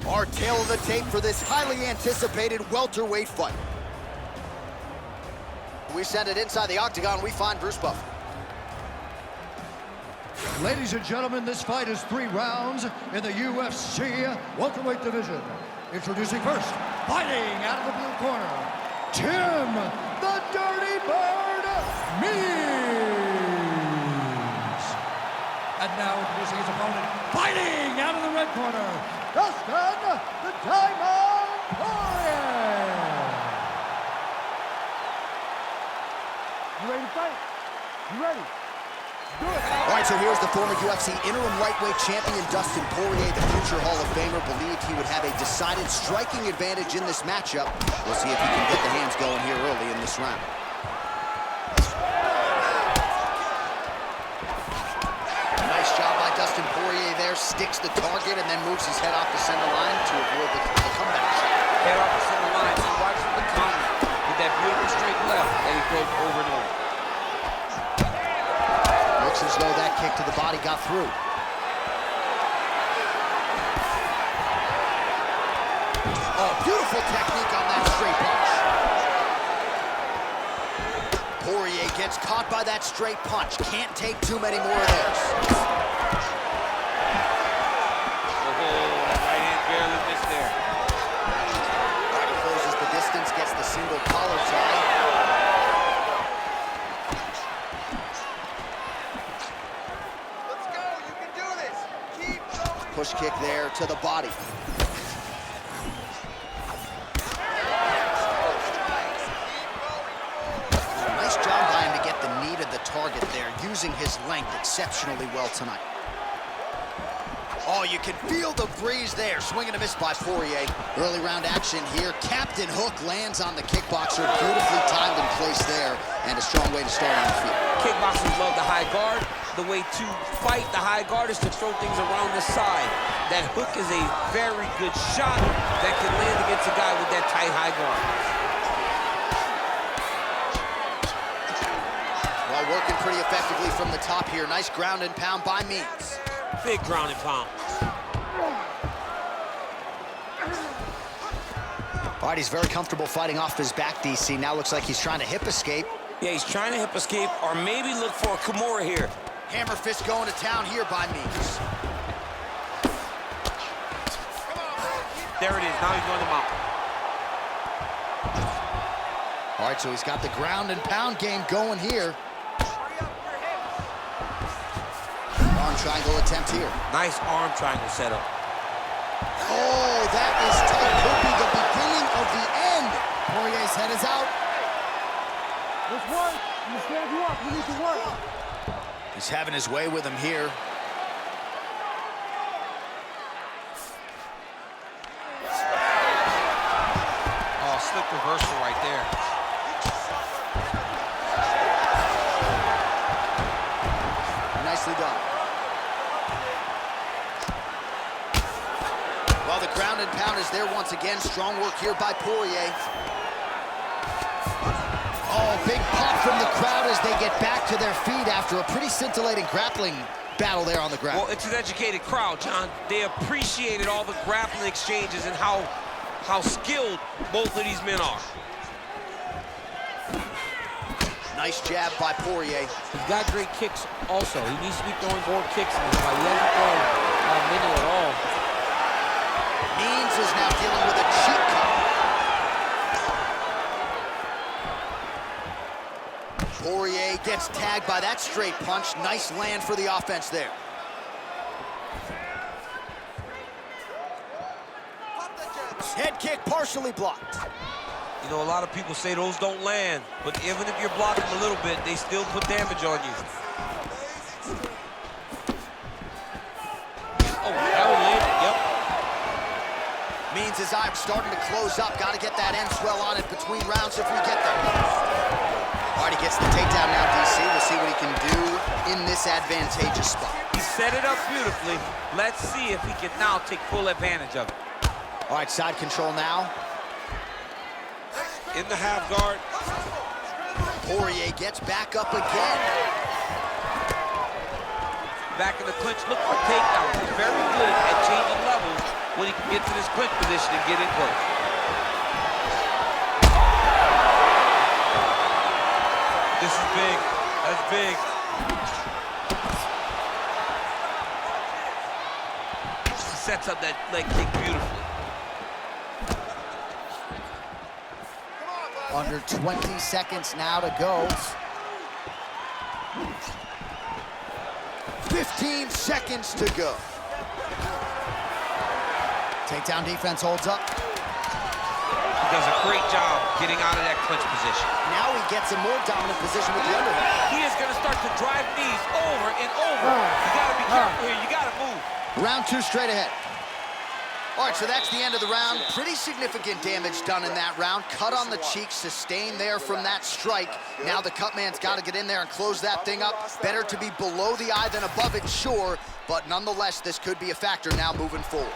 Our tail of the tape for this highly anticipated welterweight fight. We send it inside the octagon, we find Bruce Buffer. Ladies and gentlemen, this fight is 3 rounds in the UFC welterweight division. Introducing first, fighting out of the blue corner, Tim the Dirty Bird Means. And now introducing his opponent, fighting out of the red corner, Dustin the Diamond Poirier. You ready to fight? You ready? All right, so here's the former UFC interim lightweight champion, Dustin Poirier, the future Hall of Famer, believed he would have a decided striking advantage in this matchup. We'll see if he can get the hands going here early in this round. Nice job by Dustin Poirier there, sticks the target and then moves his head off the center line to avoid the comeback shot. Head off the center line, so watch the counter with that beautiful straight left that he throws over and over. Looks as though that kick to the body got through. Oh, beautiful technique on that straight punch. Poirier gets caught by that straight punch. Can't take too many more of those. Right hand barely missed there. Body closes the distance, gets the single collar tie. Push kick there to the body. Nice job by him to get the knee to the target there, using his length exceptionally well tonight. Oh, you can feel the breeze there. Swing and a miss by Poirier. Early round action here. Captain Hook lands on the kickboxer. Beautifully timed and placed there, and a strong way to start on the feet. Kickboxers love the high guard. The way to fight the high guard is to throw things around the side. That hook is a very good shot that can land against a guy with that tight high guard. Well, working pretty effectively from the top here. Nice ground and pound by Means. Big ground and pound. All right, he's very comfortable fighting off his back, DC. Now looks like he's trying to hip escape. Yeah, he's trying to hip escape or maybe look for a Kimura here. Hammer fist going to town here by Means. There it is, now he's going to mount. All right, so he's got the ground and pound game going here. Arm triangle attempt here. Nice arm triangle setup. Oh, that is tight. Could be the beginning of the end. Poirier's head is out. Let's work. You stand you up. You need to work. He's having his way with him here. Oh, slick reversal right there. Nicely done. Well, the ground and pound is there once again. Strong work here by Poirier. Oh, big pop from the crowd as they get back to their feet after a pretty scintillating grappling battle there on the ground. Well, it's an educated crowd, John. They appreciated all the grappling exchanges and how skilled both of these men are. Nice jab by Poirier. He's got great kicks also. He needs to be throwing more kicks in this fight. He hasn't thrown many at all. Means is now dealing with a cheek cut. Poirier gets tagged by that straight punch. Nice land for the offense there. Head kick partially blocked. You know, a lot of people say those don't land, but even if you're blocking a little bit, they still put damage on you. Oh, that one landed, yep. Means his eye starting to close up. Got to get that end swell on it between rounds if we get there. All right, he gets the takedown now, DC. We'll see what he can do in this advantageous spot. He set it up beautifully. Let's see if he can now take full advantage of it. All right, side control now. In the half guard. Poirier gets back up again. Back in the clinch, look for takedowns. He's very good at changing levels when he can get to this clinch position and get in close. This is big. That's big. He sets up that leg kick beautifully. Under 20 seconds now to go. 15 seconds to go. Takedown defense holds up. He does a great job getting out of that clinch position. Now he gets a more dominant position with the underhook. He is going to start to drive knees over and over. You got to be careful here. You got to move. Round 2 straight ahead. All right, so that's the end of the round. Pretty significant damage done in that round. Cut on the cheek, sustained there from that strike. Now the cut man's got to get in there and close that thing up. Better to be below the eye than above it, sure. But nonetheless, this could be a factor now moving forward.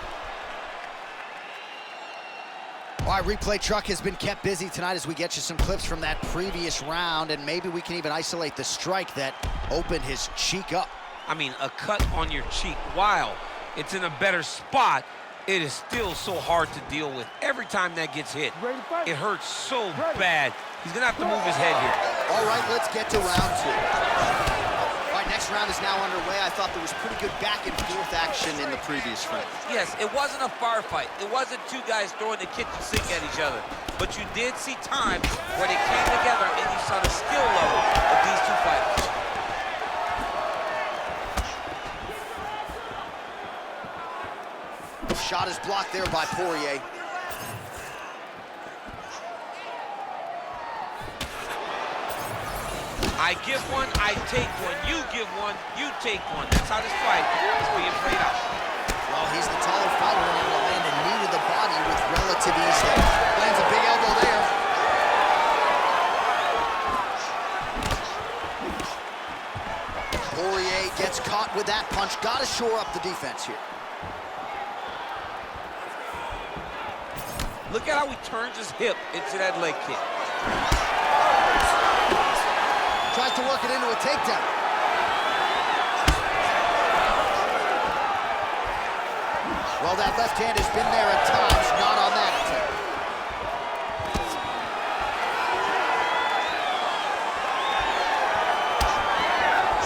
All right, replay truck has been kept busy tonight as we get you some clips from that previous round, and maybe we can even isolate the strike that opened his cheek up. I mean, a cut on your cheek, while it's in a better spot, it is still so hard to deal with. Every time that gets hit, it hurts so bad. He's gonna have to move his head here. All right, let's get to round 2. All right, next round is now underway. I thought there was pretty good back and forth action in the previous round. Yes, it wasn't a firefight. It wasn't two guys throwing the kitchen sink at each other. But you did see times where they came together and you saw the skill level of these two fighters. Shot is blocked there by Poirier. I give one, I take one. You give one, you take one. That's how this fight is being played out. Well, he's the taller fighter and able to land a knee to the body with relative ease there. Lands a big elbow there. Poirier gets caught with that punch. Got to shore up the defense here. Look at how he turns his hip into that leg kick. Tries to work it into a takedown. Well, that left hand has been there at times, not on that attempt.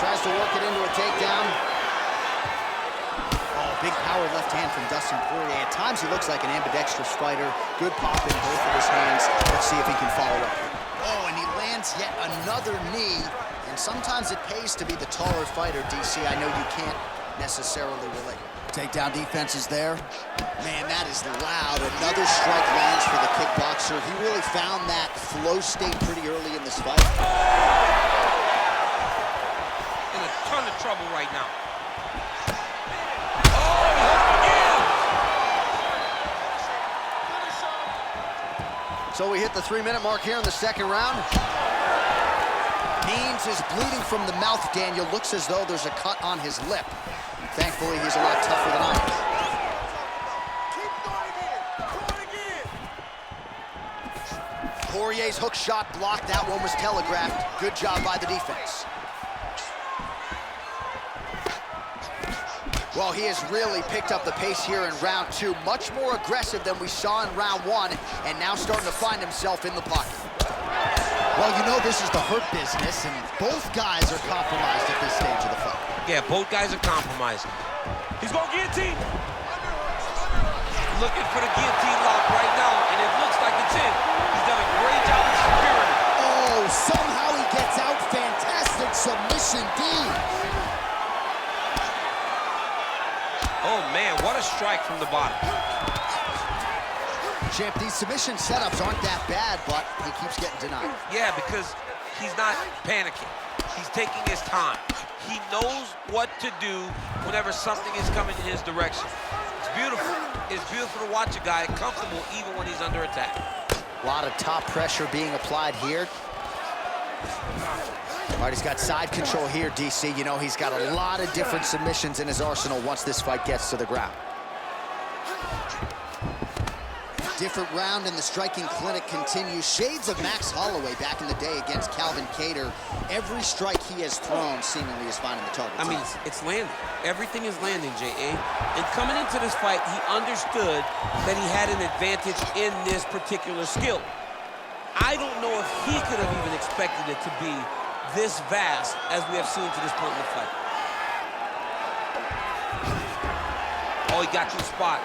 Tries to work it into a takedown. Oh, big power left hand from Dustin Poirier. At times he looks like an ambidextrous fighter. Good pop in both of his hands. Let's see if he can follow up. Oh, and he lands yet another knee. And sometimes it pays to be the taller fighter, DC. I know you can't necessarily relate. Takedown defense is there. Man, that is loud. Another strike lands for the kickboxer. He really found that flow state pretty early in this fight. In a ton of trouble right now. So we hit the 3-minute mark here in the second round. Means is bleeding from the mouth, Daniel. Looks as though there's a cut on his lip. Thankfully, he's a lot tougher than I am. Poirier's hook shot blocked. That one was telegraphed. Good job by the defense. Well, he has really picked up the pace here in round 2. Much more aggressive than we saw in round 1, and now starting to find himself in the pocket. Well, you know this is the hurt business, and both guys are compromised at this stage of the fight. Yeah, both guys are compromised. He's going guillotine. Looking for the guillotine lock right now, and it looks like it's in. He's done a great job of securing it. Oh, somehow he gets out. Fantastic submission, D. Oh, man, what a strike from the bottom. Champ, these submission setups aren't that bad, but he keeps getting denied. Yeah, because he's not panicking. He's taking his time. He knows what to do whenever something is coming in his direction. It's beautiful. It's beautiful to watch a guy comfortable even when he's under attack. A lot of top pressure being applied here. All right, he's got side control here, DC. You know, he's got a lot of different submissions in his arsenal once this fight gets to the ground. Different round in the striking clinic continues. Shades of Max Holloway back in the day against Calvin Kattar. Every strike he has thrown seemingly is finding the target. I mean, it's landing. Everything is landing, J.A. And coming into this fight, he understood that he had an advantage in this particular skill. I don't know if he could have even expected it to be this vast as we have seen to this point in the fight. Oh, he got to the spot.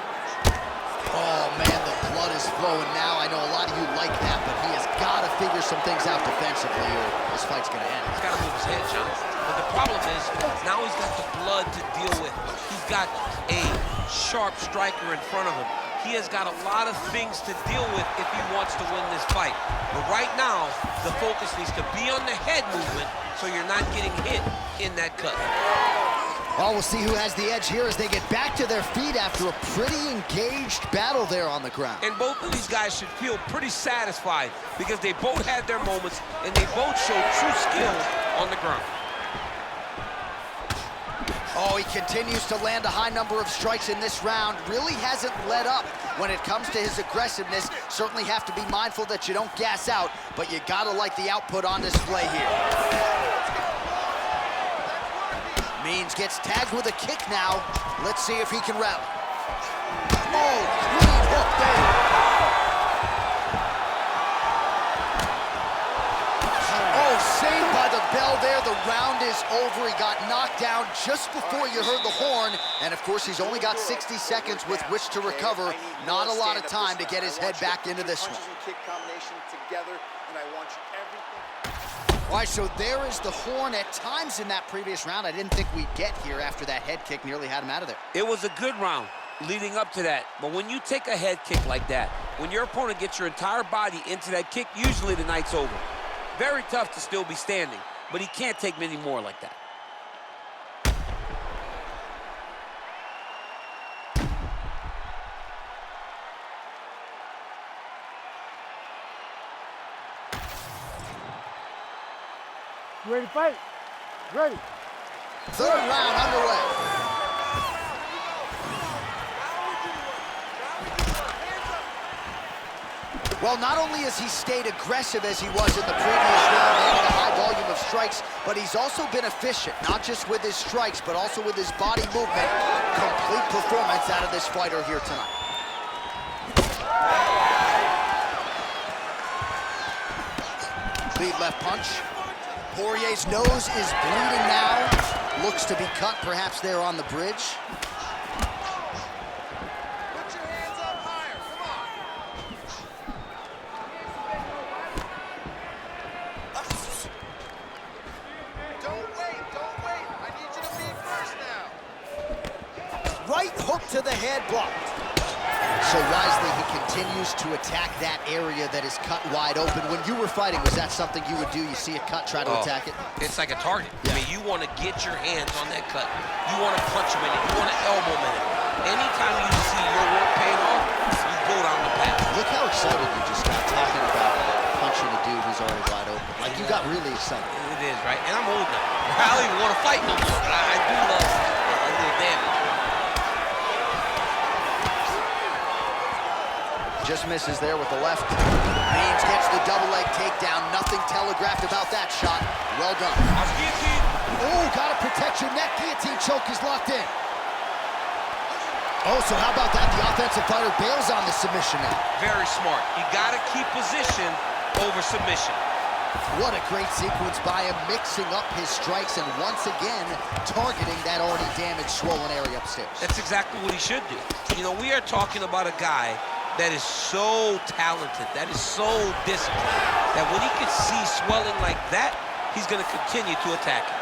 Oh, man, the blood is flowing now. I know a lot of you like that, but he has got to figure some things out defensively or this fight's going to end. He's got to move his head, John. But the problem is, now he's got the blood to deal with. He's got a sharp striker in front of him. He has got a lot of things to deal with if he wants to win this fight. But right now, the focus needs to be on the head movement so you're not getting hit in that cut. Oh, we'll see who has the edge here as they get back to their feet after a pretty engaged battle there on the ground. And both of these guys should feel pretty satisfied because they both had their moments and they both showed true skill on the ground. Oh, he continues to land a high number of strikes in this round. Really hasn't let up when it comes to his aggressiveness. Certainly have to be mindful that you don't gas out, but you gotta like the output on display here. Means gets tagged with a kick now. Let's see if he can rally. Oh, clean hook there. Oh, saved by the bell there. The round is over. He got knocked down just before you heard the horn. And of course, he's only got 60 seconds with which to recover. Not a lot of time to get his head back into this one. All right, so there is the horn. At times in that previous round, I didn't think we'd get here after that head kick nearly had him out of there. It was a good round leading up to that. But when you take a head kick like that, when your opponent gets your entire body into that kick, usually the night's over. Very tough to still be standing, but he can't take many more like that. You ready to fight? Ready. Third round underway. Well, not only has he stayed aggressive as he was in the previous round, landing a high volume of strikes, but he's also been efficient, not just with his strikes, but also with his body movement. Complete performance out of this fighter here tonight. Lead left punch. Poirier's nose is bleeding now. Looks to be cut, perhaps there on the bridge. Put your hands up higher, come on. Don't wait. I need you to be first now. Right hook to the head, blocked. So wisely, he continues to attack that area that is cut wide open. When you were fighting, was that something you would do? You see a cut, try to attack it? It's like a target. Yeah. I mean, you want to get your hands on that cut. You want to punch him in it. You want to elbow him in it. Anytime you see your work paying off, you go down the path. Look how excited you just got talking about punching a dude who's already wide open. Like, you got really excited. It is, right? And I'm old now. I don't even want to fight no more, but I do love a little damage. Just misses there with the left. Means gets the double leg takedown. Nothing telegraphed about that shot. Well done. Oh, gotta protect your neck. Guillotine choke is locked in. Oh, so how about that? The offensive fighter bails on the submission now. Very smart. You gotta keep position over submission. What a great sequence by him, mixing up his strikes and once again targeting that already damaged, swollen area upstairs. That's exactly what he should do. You know, we are talking about a guy that is so talented, that is so disciplined, that when he can see swelling like that, he's going to continue to attack it.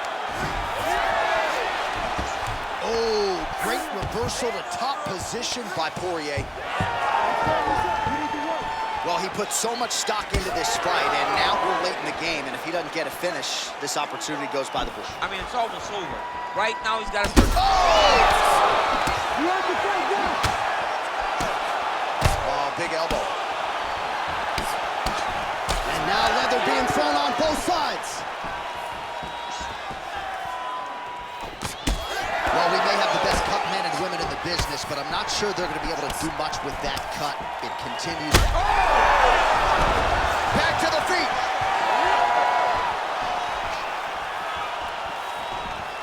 Oh, great reversal to top position by Poirier. Well, he put so much stock into this fight, and now we're late in the game, and if he doesn't get a finish, this opportunity goes by the board. I mean, it's almost over. Right now, he's got to start. Oh! You have to fight now. Big elbow. And now leather being thrown on both sides. Well, we may have the best cut men and women in the business, but I'm not sure they're going to be able to do much with that cut. It continues. Oh! Back to the feet.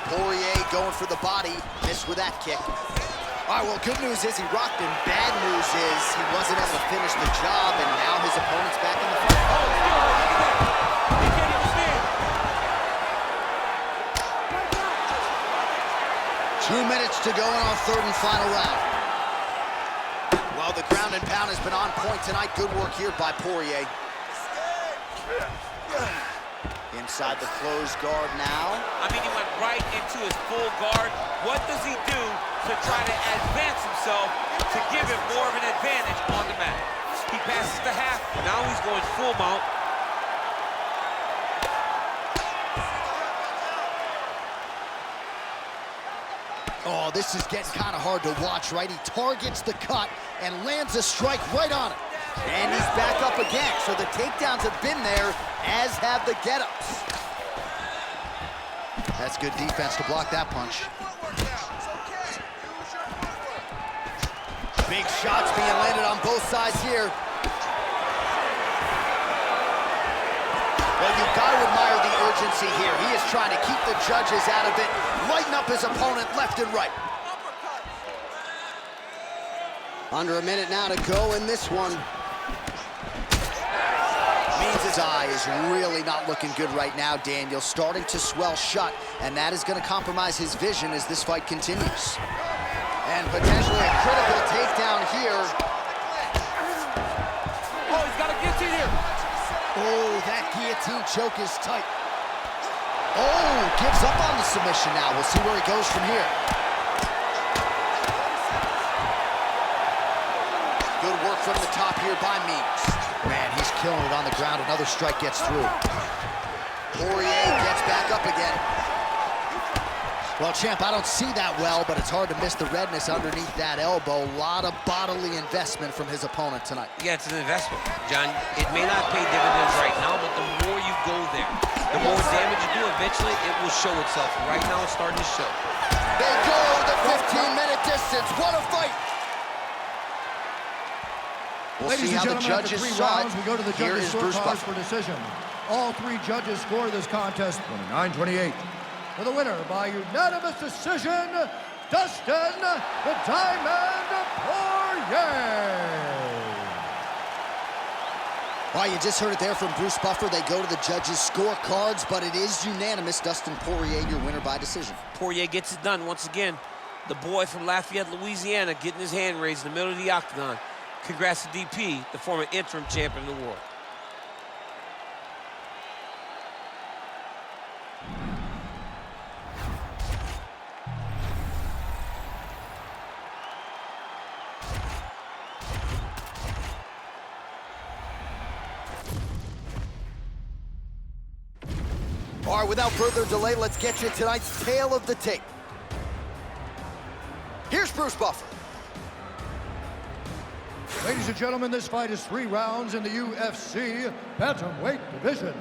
Poirier going for the body, missed with that kick. All right, well, good news is he rocked him. Bad news is he wasn't able to finish the job, and now his opponent's back in the fight. He can't even stand. 2 minutes to go in our third and final round. Well, the ground and pound has been on point tonight. Good work here by Poirier. Inside the closed guard now. I mean, he went right into his full guard. What does he do to try to advance himself to give him more of an advantage on the mat? He passes the half. Now he's going full mount. Oh, this is getting kind of hard to watch, right? He targets the cut and lands a strike right on it. And he's back up again. So the takedowns have been there, as have the get-ups. That's good defense to block that punch. Big shots being landed on both sides here. Well, you've got to admire the urgency here. He is trying to keep the judges out of it, lighten up his opponent left and right. Under a minute now to go in this one. Means his eye is really not looking good right now, Daniel. Starting to swell shut, and that is going to compromise his vision as this fight continues. And potentially a critical takedown here. Oh, he's got a guillotine here. Oh, that guillotine choke is tight. Oh, gives up on the submission now. We'll see where he goes from here. Good work from the top here by Means. Man, he's killing it on the ground. Another strike gets through. Poirier gets back up again. Well, champ, I don't see that well, but it's hard to miss the redness underneath that elbow. A lot of bodily investment from his opponent tonight. Yeah, it's an investment, John. It may not pay dividends right now, but the more you go there, the more damage you do, eventually it will show itself. Right now, it's starting to show. They go the 15-minute distance. What a fight! We'll Ladies see and how the gentlemen, judges after 3 saw it. rounds, we go to the Here judges' is Bruce scorecards Buffer. for decision. All 3 judges score this contest 29-28. For the winner by unanimous decision, Dustin the Diamond Poirier. All right, you just heard it there from Bruce Buffer. They go to the judges' scorecards, but it is unanimous. Dustin Poirier, your winner by decision. Poirier gets it done once again. The boy from Lafayette, Louisiana, getting his hand raised in the middle of the octagon. Congrats to DP, the former interim champion of the world. All right, without further delay, let's get you tonight's tale of the tape. Here's Bruce Buffer. Ladies and gentlemen, this fight is 3 rounds in the UFC bantamweight division.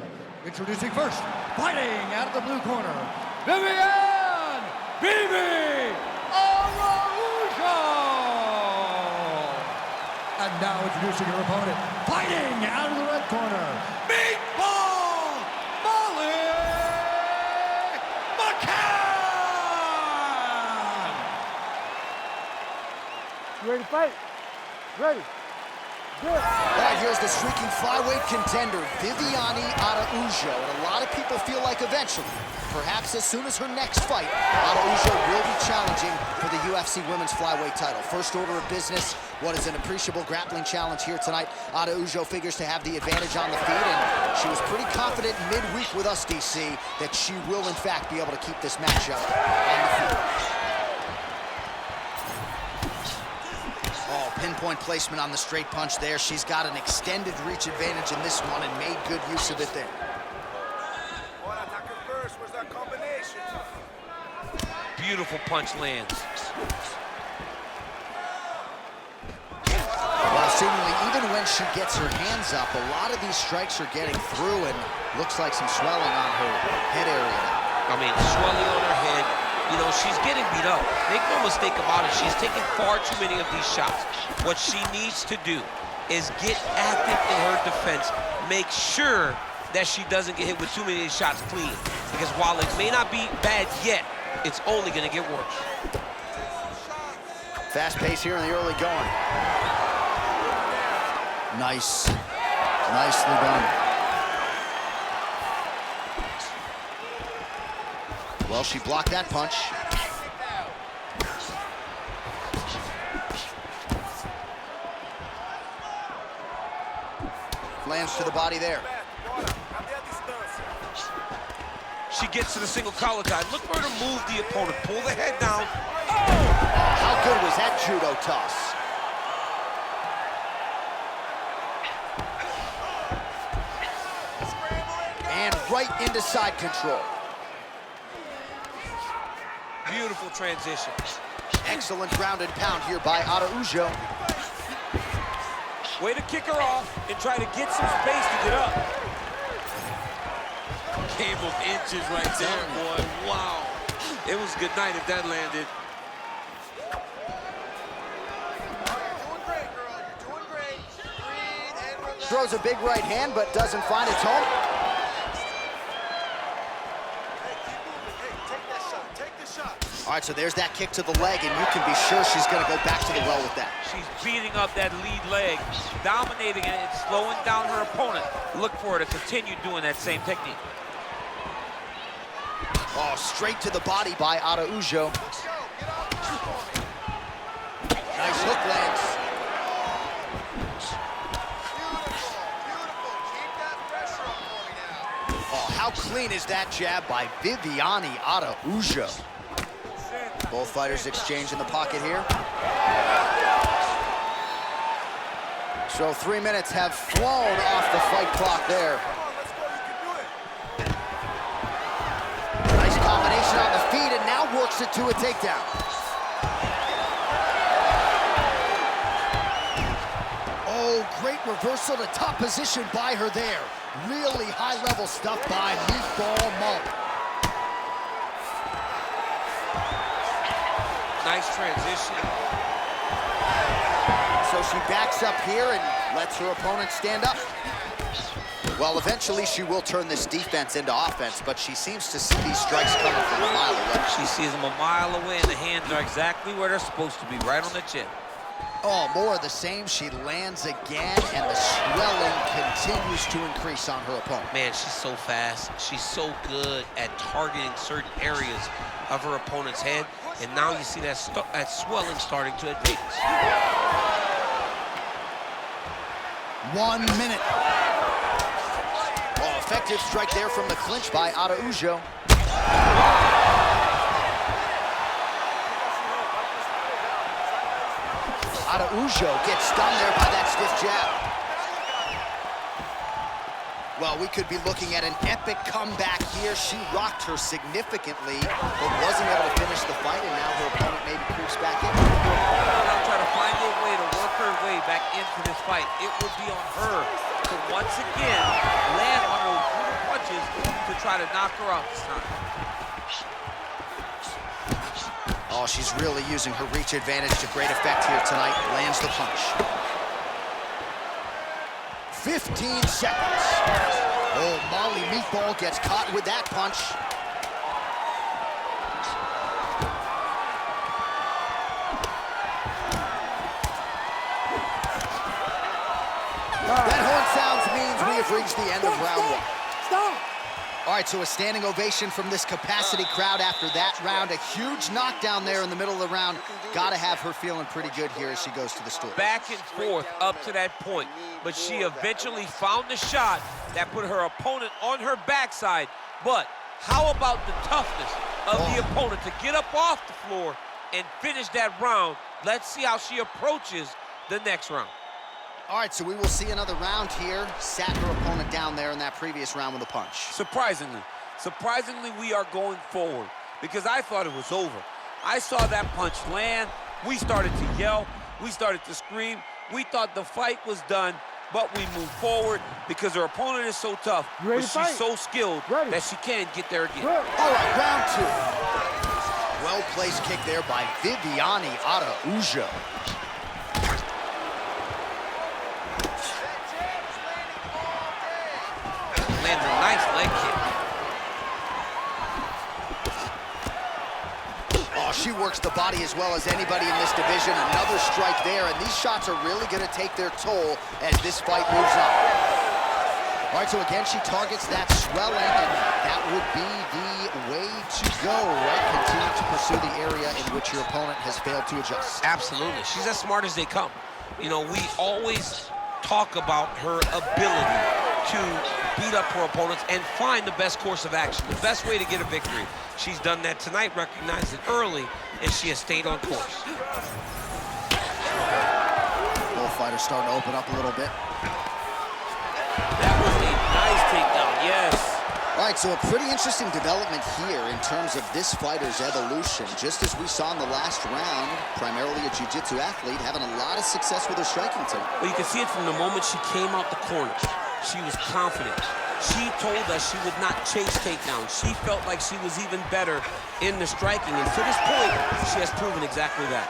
Introducing first, fighting out of the blue corner, Viviane Araujo. And now introducing your opponent, fighting out of the red corner, Meatball McCann. You ready to fight? Ready. Good. All right, here's the streaking flyweight contender, Viviane Araujo. And a lot of people feel like eventually, perhaps as soon as her next fight, Araujo will be challenging for the UFC Women's Flyweight title. First order of business, what is an appreciable grappling challenge here tonight. Araujo figures to have the advantage on the feet, and she was pretty confident midweek with us, DC, that she will, in fact, be able to keep this matchup on the feet. Oh, pinpoint placement on the straight punch there. She's got an extended reach advantage in this one and made good use of it there. What attacker first was that combination? Beautiful punch lands. Well, seemingly, even when she gets her hands up, a lot of these strikes are getting through and looks like some swelling on her head area. I mean, swelling on her head, You know, she's getting beat up. Make no mistake about it. She's taking far too many of these shots. What she needs to do is get active in her defense. Make sure that she doesn't get hit with too many of these shots clean. Because while it may not be bad yet, it's only going to get worse. Fast pace here in the early going. Nice. Nicely done. Well, she blocked that punch. Lands to the body there. She gets to the single collar tie. Look for her to move the opponent. Pull the head down. How good was that judo toss? And right into side control. Beautiful transition. Excellent ground and pound here by Araujo. Way to kick her off and try to get some space to get up. Game of inches right there, boy. Wow. It was good night if that landed. You're doing great, girl. You're doing great. Breathe and relax. Throws a big right hand, but doesn't find its home. Hey, keep moving. Hey, take that shot. Take the shot. All right, so there's that kick to the leg, and you can be sure she's going to go back to the well with that. She's beating up that lead leg, dominating it and slowing down her opponent. Look for her to continue doing that same technique. Oh, straight to the body by Araujo. Let's go. Get off the mat for me. Nice hook lands. Beautiful. Beautiful. Keep that pressure up for me now. Oh, how clean is that jab by Viviane Araujo? Both fighters exchange in the pocket here. So 3 minutes have flown off the fight clock there. Come on, let's go. You can do it. Nice combination on the feet, and now works it to a takedown. Oh, great reversal to top position by her there. Really high-level stuff by Meatball Molly. Nice transition. So she backs up here and lets her opponent stand up. Well, eventually she will turn this defense into offense, but she seems to see these strikes coming from a mile away. She sees them a mile away, and the hands are exactly where they're supposed to be, right on the chin. Oh, more of the same. She lands again, and the swelling continues to increase on her opponent. Man, she's so fast. She's so good at targeting certain areas of her opponent's head, and now you see that swelling starting to advance. 1 minute. Oh, effective strike there from the clinch by Araujo. Araujo gets stunned there by that stiff jab. Well, we could be looking at an epic comeback here. She rocked her significantly, but wasn't able to finish the fight, and now her opponent maybe creeps back in. Now try to find a way to work her way back into this fight. It will be on her to once again land on those brutal punches to try to knock her out this time. Oh, she's really using her reach advantage to great effect here tonight. Lands the punch. 15 seconds. Oh, Molly Meatball gets caught with that punch. That horn sounds means we have reached the end of round one. Stop! All right, so a standing ovation from this capacity crowd after that round. A huge knockdown there in the middle of the round. Gotta have her feeling pretty good here as she goes to the stool. Back and forth up to that point, but she eventually found the shot that put her opponent on her backside. But how about the toughness of the opponent to get up off the floor and finish that round? Let's see how she approaches the next round. All right, so we will see another round here. Sat her opponent down there in that previous round with a punch. Surprisingly, we are going forward because I thought it was over. I saw that punch land. We started to yell. We started to scream. We thought the fight was done, but we moved forward because her opponent is so tough, You ready but to fight? she's so skilled Ready. that she can get there again. Good. All right, round two. Well-placed kick there by Viviane Araujo. Landed a nice leg kick. Oh, she works the body as well as anybody in this division. Another strike there, and these shots are really going to take their toll as this fight moves on. All right, so again, she targets that swelling, and that would be the way to go, right? Continue to pursue the area in which your opponent has failed to adjust. Absolutely. She's as smart as they come. You know, we always talk about her ability to beat up her opponents and find the best course of action, the best way to get a victory. She's done that tonight, recognized it early, and she has stayed on course. Both fighters starting to open up a little bit. That was a nice takedown, yes. All right, so a pretty interesting development here in terms of this fighter's evolution. Just as we saw in the last round, primarily a jiu-jitsu athlete, having a lot of success with her striking tonight. Well, you can see it from the moment she came out the corner. She was confident. She told us she would not chase takedowns. She felt like she was even better in the striking, and to this point, she has proven exactly that.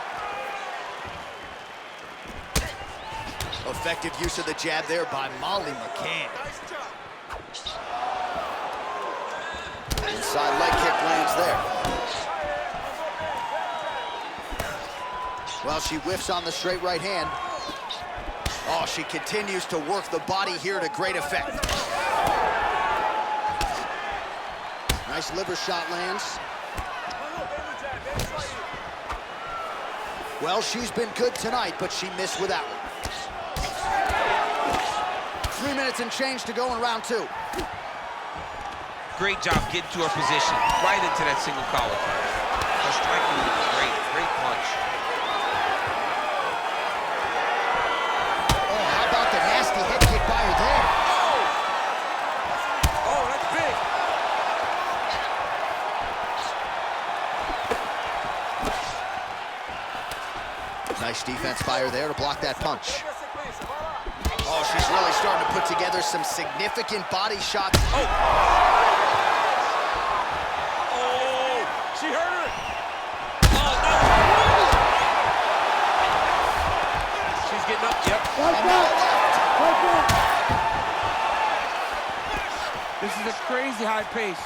Effective use of the jab there by McCann. Inside leg kick lands there. Well, she whiffs on the straight right hand. Oh, she continues to work the body here to great effect. Nice liver shot lands. Well, she's been good tonight, but she missed with that one. 3 minutes and change to go in round 2. Great job getting to her position, right into that single collar. Her striking was great, great punch. Oh, how about the nasty head kick by her there? Oh, that's big. Nice defense by her there to block that punch. Oh, she's really starting to put together some significant body shots. Oh, she hurt her. Oh, no. She's getting up, yep. Right back! Right back! This is a crazy high pace.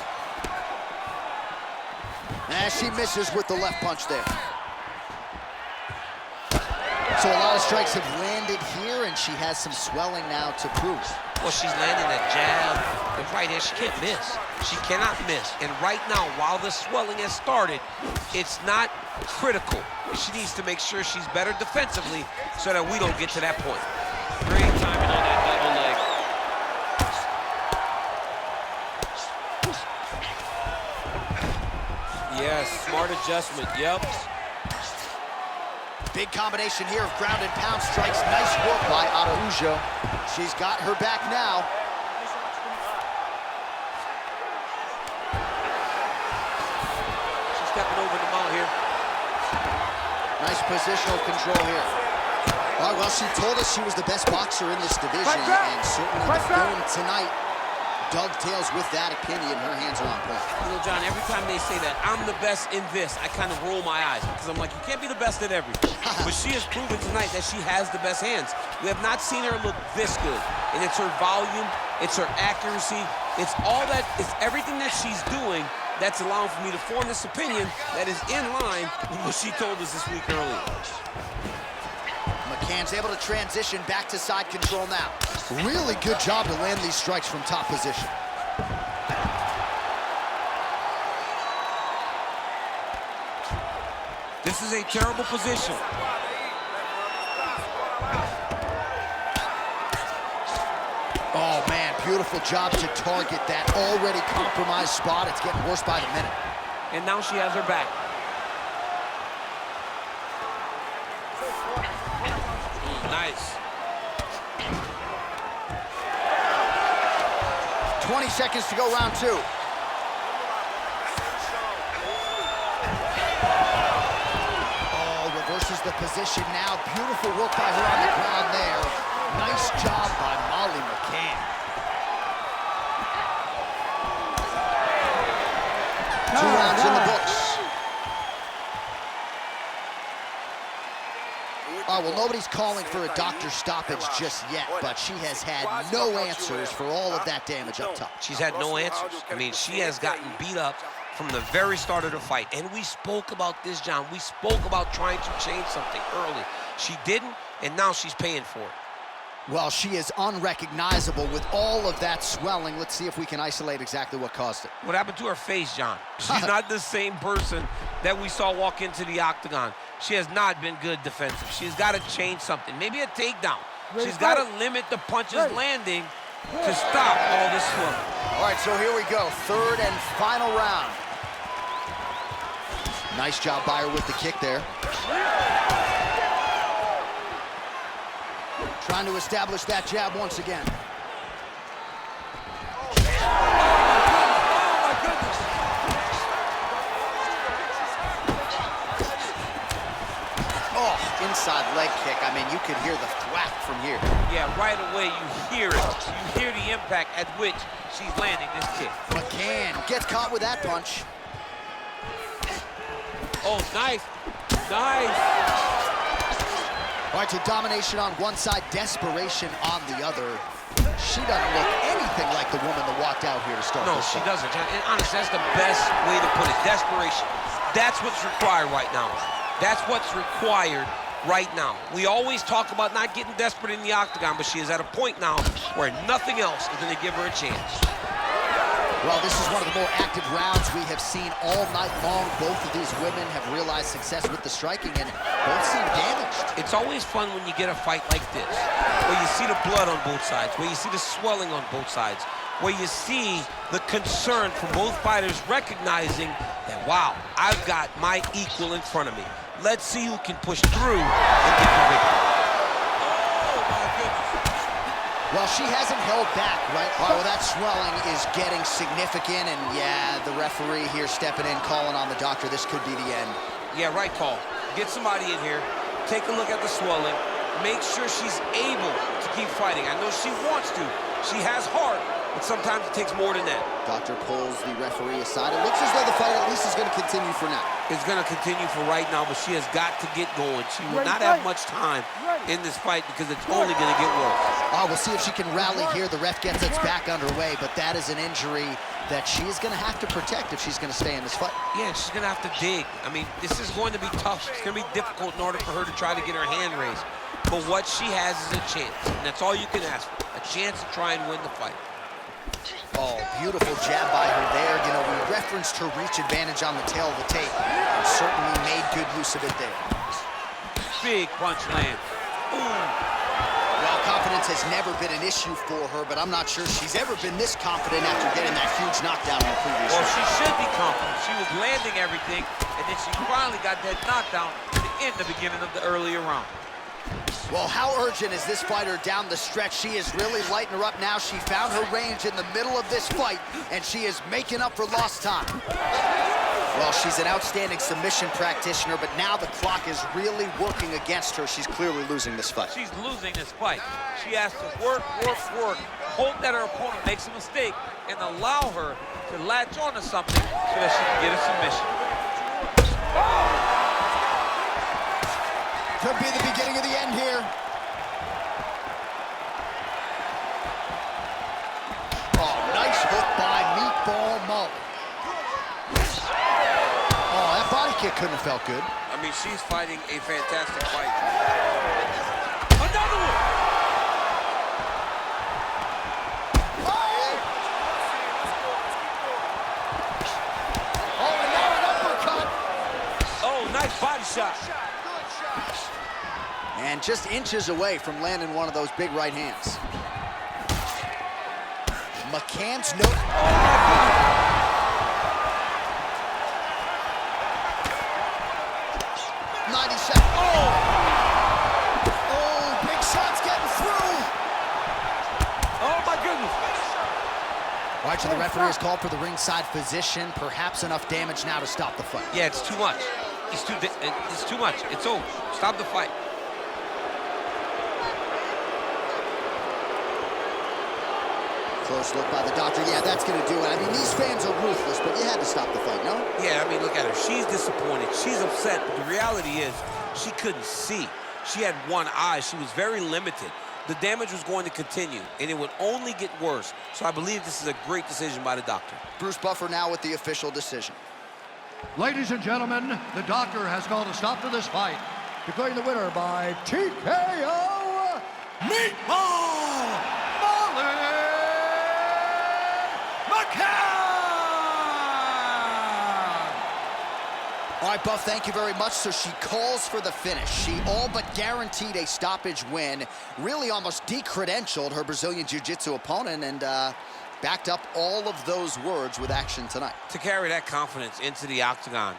And she misses with the left punch there. So a lot of strikes have landed here, and she has some swelling now to prove. Well, she's landing that jab, and right here, she can't miss. She cannot miss. And right now, while the swelling has started, it's not critical. She needs to make sure she's better defensively so that we don't get to that point. Great timing on that double leg. Yes, smart adjustment, yep. Big combination here of ground and pound strikes. Nice work by Araujo. She's got her back now. She's stepping over the mount here. Nice positional control here. All right, well, she told us she was the best boxer in this division, and certainly the film tonight dovetails with that opinion. Her hands are on point. You know, John, every time they say that I'm the best in this, I kind of roll my eyes because I'm like, you can't be the best at everything. But she has proven tonight that she has the best hands. We have not seen her look this good. And it's her volume, it's her accuracy, it's all that, it's everything that she's doing that's allowing for me to form this opinion that is in line with what she told us this week earlier. McCann's able to transition back to side control now. Really good job to land these strikes from top position. This is a terrible position. Oh, man, beautiful job to target that already compromised spot. It's getting worse by the minute. And now she has her back. Nice. 20 seconds to go, round 2. Oh, reverses the position now. Beautiful work by her on the ground there. Nice job by McCann. 2 rounds in the books. well, nobody's calling for a doctor's stoppage just yet, but she has had no answers for all of that damage up top. She's had no answers. I mean, she has gotten beat up from the very start of the fight. And we spoke about this, John. We spoke about trying to change something early. She didn't, and now she's paying for it. Well, she is unrecognizable with all of that swelling. Let's see if we can isolate exactly what caused it. What happened to her face, John? She's not the same person that we saw walk into the octagon. She has not been good defensive. She's got to change something. Maybe a takedown. She's got to limit the punches landing to stop all this swelling. All right, so here we go. Third and final round. Nice job by her with the kick there. Trying to establish that jab once again. Oh, inside leg kick. I mean, you could hear the thwack from here. Yeah, right away you hear it. You hear the impact at which she's landing this kick. McCann gets caught with that punch. Oh, nice. Nice. All right, so domination on one side, desperation on the other. She doesn't look anything like the woman that walked out here to start No, this she fight. doesn't, John. And honestly, that's the best way to put it. Desperation. That's what's required right now. That's what's required right now. We always talk about not getting desperate in the octagon, but she is at a point now where nothing else is going to give her a chance. Well, this is one of the more active rounds we have seen all night long. Both of these women have realized success with the striking, and both seem damaged. It's always fun when you get a fight like this, where you see the blood on both sides, where you see the swelling on both sides, where you see the concern from both fighters recognizing that, wow, I've got my equal in front of me. Let's see who can push through and get the victory. Oh, my goodness. Well, she hasn't held back, right? Well, that swelling is getting significant, and yeah, the referee here stepping in, calling on the doctor. This could be the end. Yeah, right call. Get somebody in here, take a look at the swelling, make sure she's able to keep fighting. I know she wants to. She has heart, but sometimes it takes more than that. Doctor pulls the referee aside. It looks as though the fight at least is going to continue for now. It's going to continue for right now, but she has got to get going. She will not have much time in this fight because it's only going to get worse. We'll see if she can rally here. The ref gets us back underway, but that is an injury that she is going to have to protect if she's going to stay in this fight. Yeah, she's going to have to dig. I mean, this is going to be tough. It's going to be difficult in order for her to try to get her hand raised. But what she has is a chance, and that's all you can ask for, a chance to try and win the fight. Oh, beautiful jab by her there. You know, we referenced her reach advantage on the tail of the tape and certainly made good use of it there. Big punch land. Ooh. Well, confidence has never been an issue for her, but I'm not sure she's ever been this confident after getting that huge knockdown in the previous Well, round. she should be confident. She was landing everything, and then she finally got that knockdown in the beginning of the earlier round. Well, how urgent is this fighter down the stretch? She is really lighting her up now. She found her range in the middle of this fight, and she is making up for lost time. Well, she's an outstanding submission practitioner, but now the clock is really working against her. She's clearly losing this fight. She's losing this fight. She has to work, hope that her opponent makes a mistake, and allow her to latch onto something so that she can get a submission. Could be the beginning of the end here. Oh, nice hook by Meatball Molly. Oh, that body kick couldn't have felt good. I mean, she's fighting a fantastic fight. Another one! Oh, and now an uppercut. Oh, nice body shot. And just inches away from landing one of those big right hands. McCann's no... 90 seconds. Oh, big shots getting through. Oh, my goodness. All right, so the referee has called for the ringside physician. Perhaps enough damage now to stop the fight. Yeah, it's too much. It's too much. It's over. Stop the fight. Close look by the doctor. Yeah, that's going to do it. I mean, these fans are ruthless, but you had to stop the fight, no? Yeah, I mean, look at her. She's disappointed. She's upset, but the reality is she couldn't see. she had one eye. She was very limited. The damage was going to continue, and it would only get worse. So I believe this is a great decision by the doctor. Bruce Buffer now with the official decision. Ladies and gentlemen, the doctor has called a stop to this fight, declaring the winner by TKO, Nickal McCann! All right, Buff, thank you very much. So she calls for the finish. She all but guaranteed a stoppage win, really almost decredentialed her Brazilian Jiu-Jitsu opponent, and backed up all of those words with action tonight. To carry that confidence into the octagon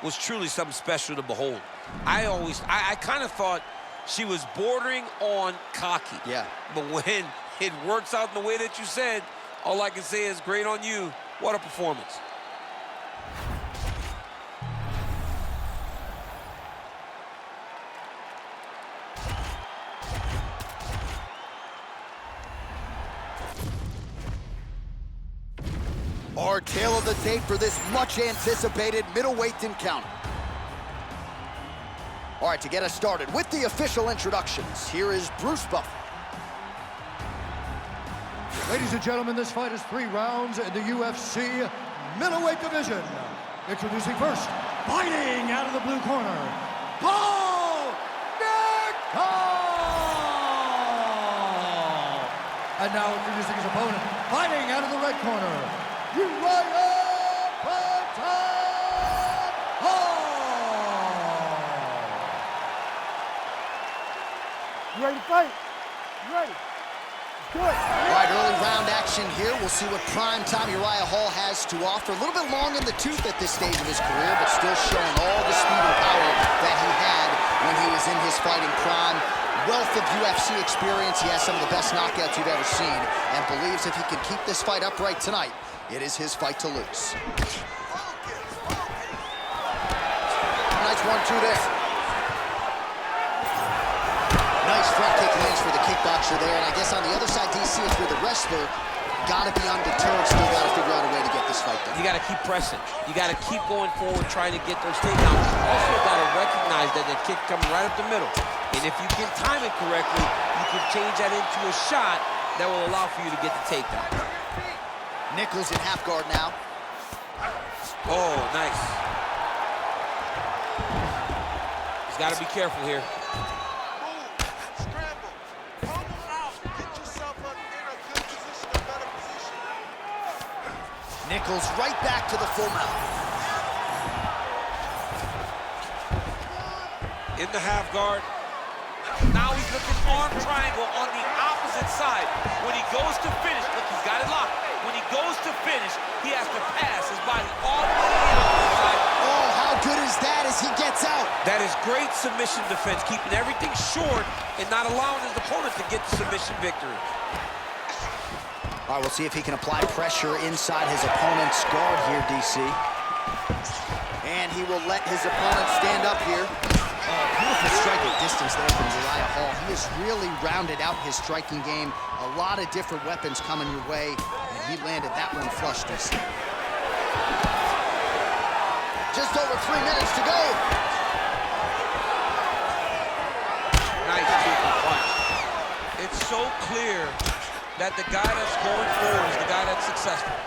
was truly something special to behold. I kind of thought she was bordering on cocky. Yeah. But when it works out in the way that you said, all I can say is great on you. What a performance. Our tail of the tape for this much-anticipated middleweight encounter. All right, to get us started with the official introductions, here is Bruce Buffer. Ladies and gentlemen, this fight is 3 rounds in the UFC middleweight division. Introducing first, fighting out of the blue corner, Nickal! And now introducing his opponent, fighting out of the red corner, Uriah! You ready to fight? You ready? Let's do it. All right, early round action here. We'll see what prime time Uriah Hall has to offer. A little bit long in the tooth at this stage of his career, but still showing all the speed and power that he had when he was in his fighting prime. Wealth of UFC experience. He has some of the best knockouts you've ever seen, and believes if he can keep this fight upright tonight, it is his fight to lose. Nice 1-2 there. Nice front kick lands for the kickboxer there, and I guess on the other side, DC, if you're the wrestler, gotta be undeterred, still gotta figure out a way to get this fight done. You gotta keep pressing. You gotta keep going forward, trying to get those takedowns. You also gotta recognize that the kick coming right up the middle. And if you can time it correctly, you can change that into a shot that will allow for you to get the takedown. Nickal in half guard now. Oh, nice. He's gotta be careful here. Nickal's right back to the full mount. In the half guard. Now he's looking arm triangle on the opposite side. When he goes to finish, look, he's got it locked. When he goes to finish, he has to pass his body all the way in on the side. Oh, how good is that as he gets out? That is great submission defense, keeping everything short and not allowing his opponent to get the submission victory. All right, we'll see if he can apply pressure inside his opponent's guard here, DC. And he will let his opponent stand up here. Beautiful striking distance there from Uriah Hall. He has really rounded out his striking game. A lot of different weapons coming your way, and he landed that one flush, DC. Just over 3 minutes to go. Nice super punch. It's so clear that the guy that's going forward is the guy that's successful.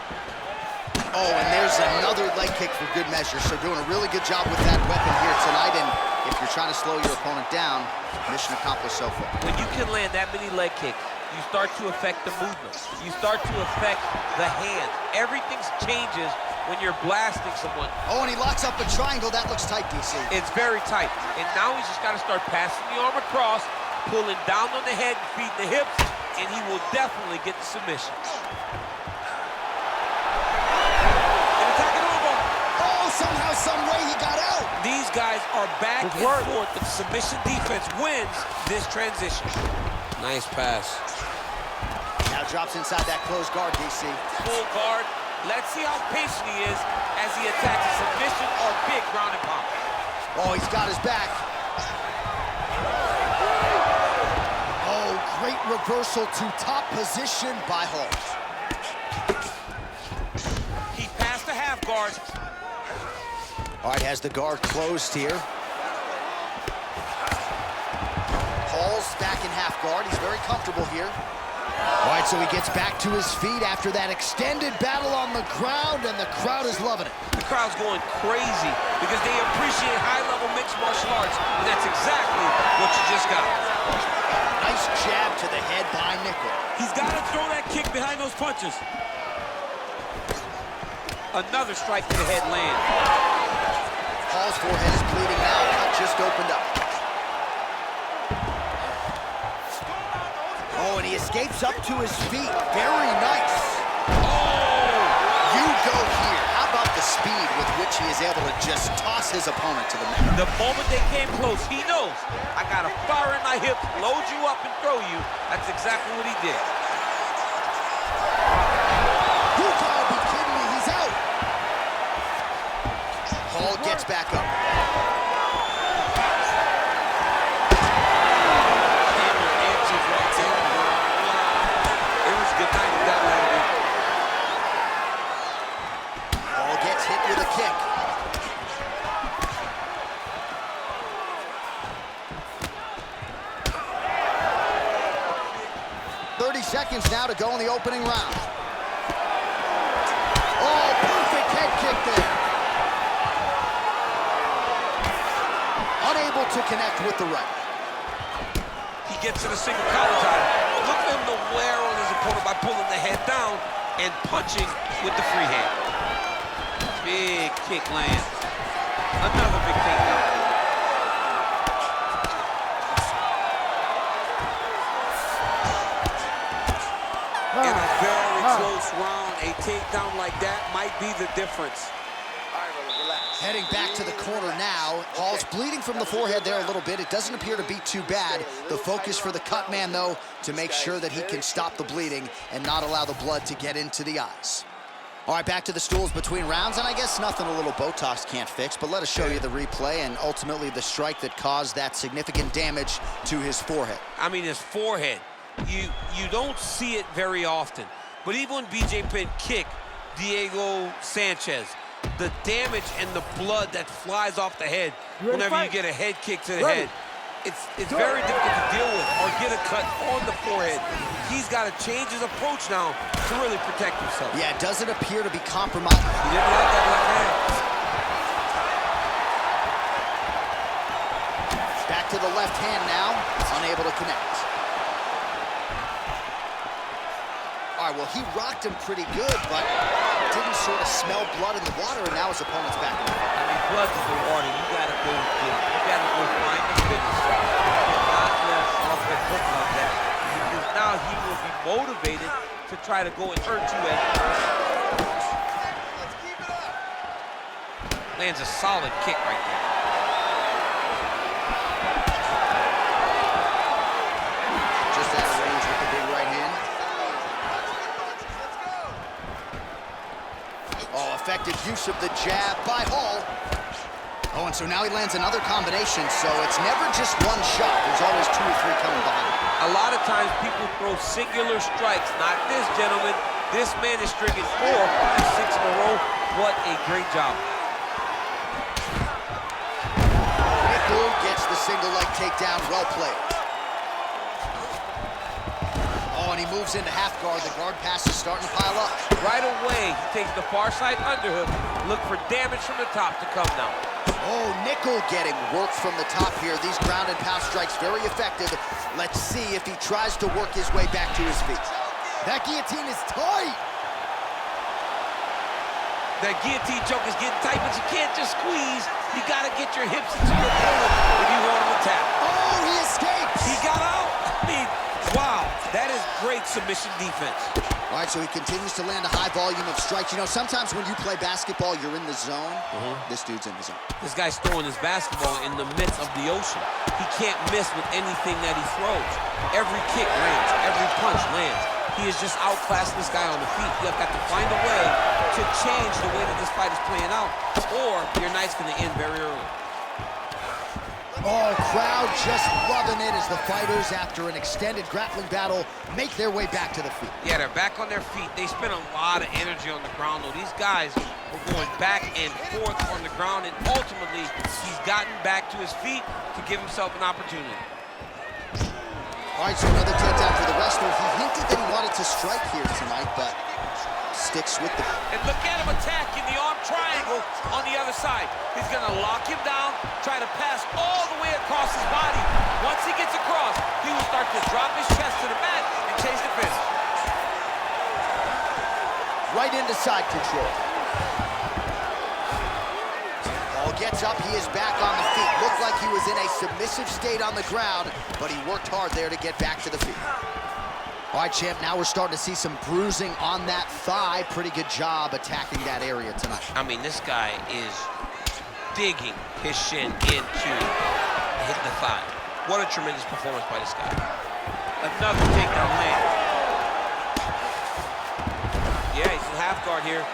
Oh, and there's another leg kick for good measure. So doing a really good job with that weapon here tonight. And if you're trying to slow your opponent down, mission accomplished so far. When you can land that many leg kicks, you start to affect the movement. You start to affect the hand. Everything changes when you're blasting someone. Oh, and he locks up a triangle. That looks tight, DC. It's very tight. And now he's just got to start passing the arm across, pulling down on the head and feeding the hips, and he will definitely get the submission. And attacking elbow. Oh, somehow, some way he got out. These guys are back and forth, but submission defense wins this transition. Nice pass. Now drops inside that closed guard, DC. Full guard. Let's see how patient he is as he attacks a submission or big ground and pound. Oh, he's got his back. Oh, great reversal to top position by Hall. He passed the half guard. All right, has the guard closed here. Paul's back in half guard. He's very comfortable here. All right, so he gets back to his feet after that extended battle on the ground, and the crowd is loving it. The crowd's going crazy because they appreciate high-level mixed martial arts, and that's exactly what you just got. Nice jab to the head by Nickal. He's got to throw that kick behind those punches. Another strike to the head lands. Paul's forehead is bleeding now. Cut just opened up. Oh, and he escapes up to his feet. Very nice. Oh! You go here. How about the speed with which he is able to just toss his opponent to the mat? The moment they came close, he knows, I got a fire in my hips, load you up and throw you. That's exactly what he did. You gotta be kidding me. He's out. Paul gets back up. Paul gets hit with a kick. Seconds now to go in the opening round. Oh, perfect head kick there. Unable to connect with the right. He gets in a single collar tie. Look for him to wear on his opponent by pulling the head down and punching with the free hand. Big kick lands. Another big takedown. In a very close round, a takedown like that might be the difference. Heading back to the corner now. Paul's bleeding from the forehead there a little bit. It doesn't appear to be too bad. The focus for the cut man, though, to make sure that he can stop the bleeding and not allow the blood to get into the eyes. All right, back to the stools between rounds, and I guess nothing a little Botox can't fix, but let us show you the replay and ultimately the strike that caused that significant damage to his forehead. I mean, his forehead. You don't see it very often, but even when BJ Penn kicked Diego Sanchez, the damage and the blood that flies off the head whenever you get a head kick to the head, it's very difficult to deal with or get a cut on the forehead. He's got to change his approach now to really protect himself. Yeah, it doesn't appear to be compromised. He didn't like that left hand. Back to the left hand now, unable to connect. All right, well, he rocked him pretty good, but didn't sort of smell blood in the water, and now his opponent's back in the fight. I mean, blood's in the water. You gotta go find the finish. Not let offense look like that. Because now he will be motivated to try to go and hurt you as Let's keep it up. lands a solid kick right there. Just out of range with the big right hand. Oh, effective use of the jab by Hall. Oh, and so now he lands another combination, so it's never just one shot. There's always 2 or 3 coming behind. A lot of times people throw singular strikes. Not this gentleman. This man is stringing 4 or 6 in a row. What a great job. Nickal gets the single leg takedown. Well played. Oh, and he moves into half guard. The guard pass is starting to pile up. Right away, he takes the far side underhook. Look for damage from the top to come now. Oh, Nickal getting work from the top here. These ground and pound strikes very effective. Let's see if he tries to work his way back to his feet. That guillotine is tight. That guillotine choke is getting tight, but you can't just squeeze. You got to get your hips into your opponent if you want him to tap. Oh, he escapes. He got out. I mean, wow, that is great submission defense. All right, so he continues to land a high volume of strikes. You know, sometimes when you play basketball, you're in the zone. This dude's in the zone. This guy's throwing his basketball in the midst of the ocean. He can't miss with anything that he throws. Every kick lands, every punch lands. He is just outclassing this guy on the feet. You've got to find a way to change the way that this fight is playing out, or your night's going to end very early. Oh, crowd just loving it as the fighters, after an extended grappling battle, make their way back to the feet. Yeah, they're back on their feet. They spend a lot of energy on the ground, though. These guys were going back and forth on the ground, and ultimately, he's gotten back to his feet to give himself an opportunity. All right, so another takedown for the wrestler. He hinted that he wanted to strike here tonight, but sticks with the... And look at him attacking the arm triangle on the other side. He's gonna lock him down, try to pass all the way across his body. Once he gets across, he will start to drop his chest to the mat and chase the finish. Right into side control. Paul gets up, he is back on the feet. Looked like he was in a submissive state on the ground, but he worked hard there to get back to the feet. All right, champ, now we're starting to see some bruising on that thigh. Pretty good job attacking that area tonight. I mean, this guy is digging his shin into hit the thigh. What a tremendous performance by this guy. Another takedown land. Yeah, he's in half guard here.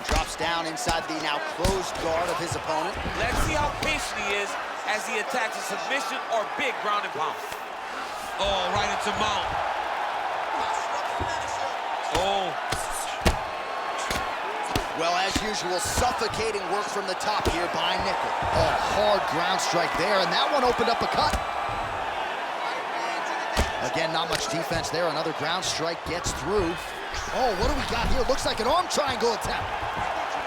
Drops down inside the now closed guard of his opponent. Let's see how patient he is as he attacks a submission or big ground and pound. Oh, right into mount. Oh. Well, as usual, suffocating work from the top here by Nickal. Oh, hard ground strike there, and that one opened up a cut. Again, not much defense there. Another ground strike gets through. Oh, what do we got here? Looks like an arm triangle attempt.